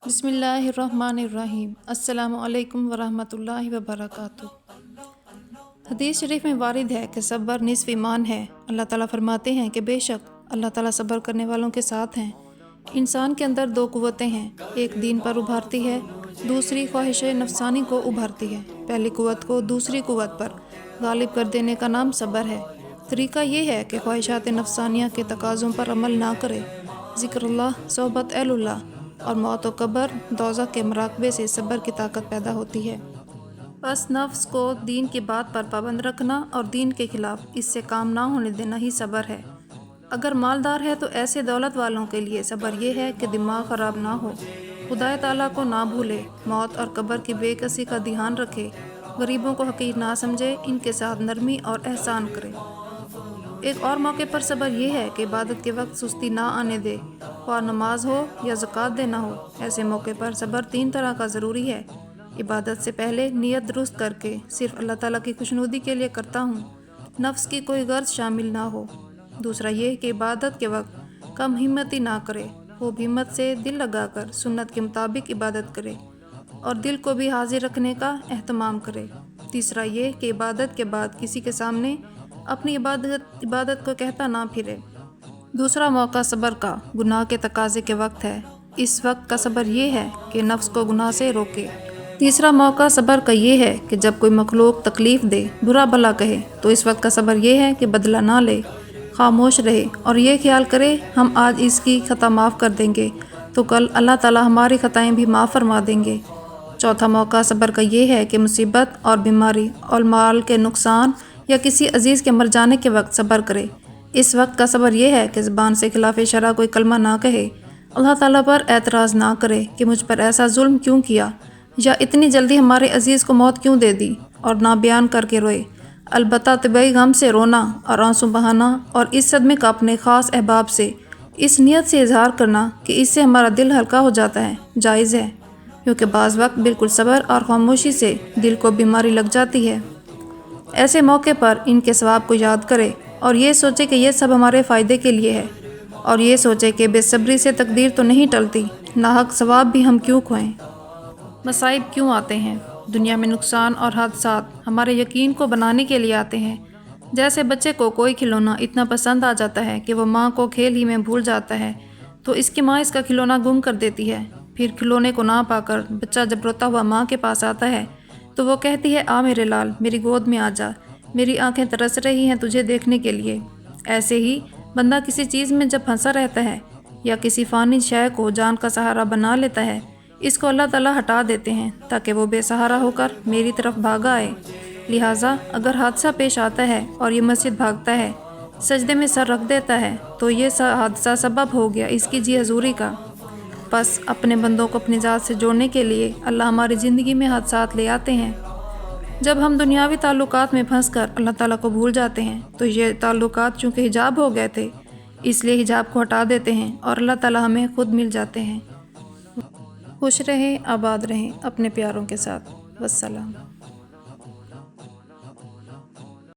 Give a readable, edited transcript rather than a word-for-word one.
بسم اللہ الرحمن الرحیم۔ السلام علیکم ورحمۃ اللہ وبرکاتہ۔ حدیث شریف میں وارد ہے کہ صبر نصف ایمان ہے۔ اللہ تعالیٰ فرماتے ہیں کہ بے شک اللہ تعالیٰ صبر کرنے والوں کے ساتھ ہیں۔ انسان کے اندر دو قوتیں ہیں، ایک دین پر ابھارتی ہے، دوسری خواہش نفسانی کو ابھارتی ہے۔ پہلی قوت کو دوسری قوت پر غالب کر دینے کا نام صبر ہے۔ طریقہ یہ ہے کہ خواہشات نفسانیہ کے تقاضوں پر عمل نہ کرے، ذکر اللہ، صحبت اہل اللہ اور موت و قبر دوزخ کے مراقبے سے صبر کی طاقت پیدا ہوتی ہے۔ بس نفس کو دین کی بات پر پابند رکھنا اور دین کے خلاف اس سے کام نہ ہونے دینا ہی صبر ہے۔ اگر مالدار ہے تو ایسے دولت والوں کے لیے صبر یہ ہے کہ دماغ خراب نہ ہو، خدا تعالیٰ کو نہ بھولے، موت اور قبر کی بے کسی کا دھیان رکھے، غریبوں کو حقیر نہ سمجھے، ان کے ساتھ نرمی اور احسان کرے۔ ایک اور موقع پر صبر یہ ہے کہ عبادت کے وقت سستی نہ آنے دے، خواہ نماز ہو یا زکوٰۃ دینا ہو۔ ایسے موقع پر صبر تین طرح کا ضروری ہے۔ عبادت سے پہلے نیت درست کر کے صرف اللہ تعالیٰ کی خوشنودی کے لیے کرتا ہوں، نفس کی کوئی غرض شامل نہ ہو۔ دوسرا یہ کہ عبادت کے وقت کم ہمتی نہ کرے، خوب ہمت سے دل لگا کر سنت کے مطابق عبادت کرے اور دل کو بھی حاضر رکھنے کا اہتمام کرے۔ تیسرا یہ کہ عبادت کے بعد کسی کے سامنے اپنی عبادت کو کہتا نہ پھرے۔ دوسرا موقع صبر کا گناہ کے تقاضے کے وقت ہے۔ اس وقت کا صبر یہ ہے کہ نفس کو گناہ سے روکے۔ تیسرا موقع صبر کا یہ ہے کہ جب کوئی مخلوق تکلیف دے، برا بھلا کہے، تو اس وقت کا صبر یہ ہے کہ بدلہ نہ لے، خاموش رہے اور یہ خیال کرے ہم آج اس کی خطا معاف کر دیں گے تو کل اللہ تعالیٰ ہماری خطائیں بھی معاف فرما دیں گے۔ چوتھا موقع صبر کا یہ ہے کہ مصیبت اور بیماری اور مال کے نقصان یا کسی عزیز کے مر جانے کے وقت صبر کرے۔ اس وقت کا صبر یہ ہے کہ زبان سے خلاف شرع کوئی کلمہ نہ کہے، اللہ تعالیٰ پر اعتراض نہ کرے کہ مجھ پر ایسا ظلم کیوں کیا، یا اتنی جلدی ہمارے عزیز کو موت کیوں دے دی، اور نہ بیان کر کے روئے، البتہ طبعی غم سے رونا اور آنسو بہانا اور اس صدمے کا اپنے خاص احباب سے اس نیت سے اظہار کرنا کہ اس سے ہمارا دل ہلکا ہو جاتا ہے، جائز ہے، کیونکہ بعض وقت بالکل صبر اور خاموشی سے دل کو بیماری لگ جاتی ہے۔ ایسے موقع پر ان کے ثواب کو یاد کرے اور یہ سوچے کہ یہ سب ہمارے فائدے کے لیے ہے، اور یہ سوچے کہ بے صبری سے تقدیر تو نہیں ٹلتی، ناحق ثواب بھی ہم کیوں کھوئیں۔ مصائب کیوں آتے ہیں؟ دنیا میں نقصان اور حادثات ہمارے یقین کو بنانے کے لیے آتے ہیں۔ جیسے بچے کو کوئی کھلونا اتنا پسند آ جاتا ہے کہ وہ ماں کو کھیل ہی میں بھول جاتا ہے، تو اس کی ماں اس کا کھلونا گم کر دیتی ہے۔ پھر کھلونے کو نہ پا کر بچہ جب روتا ہوا ماں کے پاس آتا ہے تو وہ کہتی ہے، آ میرے لال، میری گود میں آ جا، میری آنکھیں ترس رہی ہیں تجھے دیکھنے کے لیے۔ ایسے ہی بندہ کسی چیز میں جب پھنسا رہتا ہے یا کسی فانی شے کو جان کا سہارا بنا لیتا ہے، اس کو اللہ تعالیٰ ہٹا دیتے ہیں تاکہ وہ بے سہارا ہو کر میری طرف بھاگا آئے۔ لہٰذا اگر حادثہ پیش آتا ہے اور یہ مسجد بھاگتا ہے، سجدے میں سر رکھ دیتا ہے، تو یہ حادثہ سبب ہو گیا اس کی جی حضوری کا۔ بس اپنے بندوں کو اپنی ذات سے جوڑنے کے لیے اللہ ہماری زندگی میں حادثات لے آتے ہیں۔ جب ہم دنیاوی تعلقات میں پھنس کر اللہ تعالیٰ کو بھول جاتے ہیں تو یہ تعلقات چونکہ حجاب ہو گئے تھے، اس لیے حجاب کو ہٹا دیتے ہیں اور اللہ تعالیٰ ہمیں خود مل جاتے ہیں۔ خوش رہیں، آباد رہیں اپنے پیاروں کے ساتھ۔ والسلام۔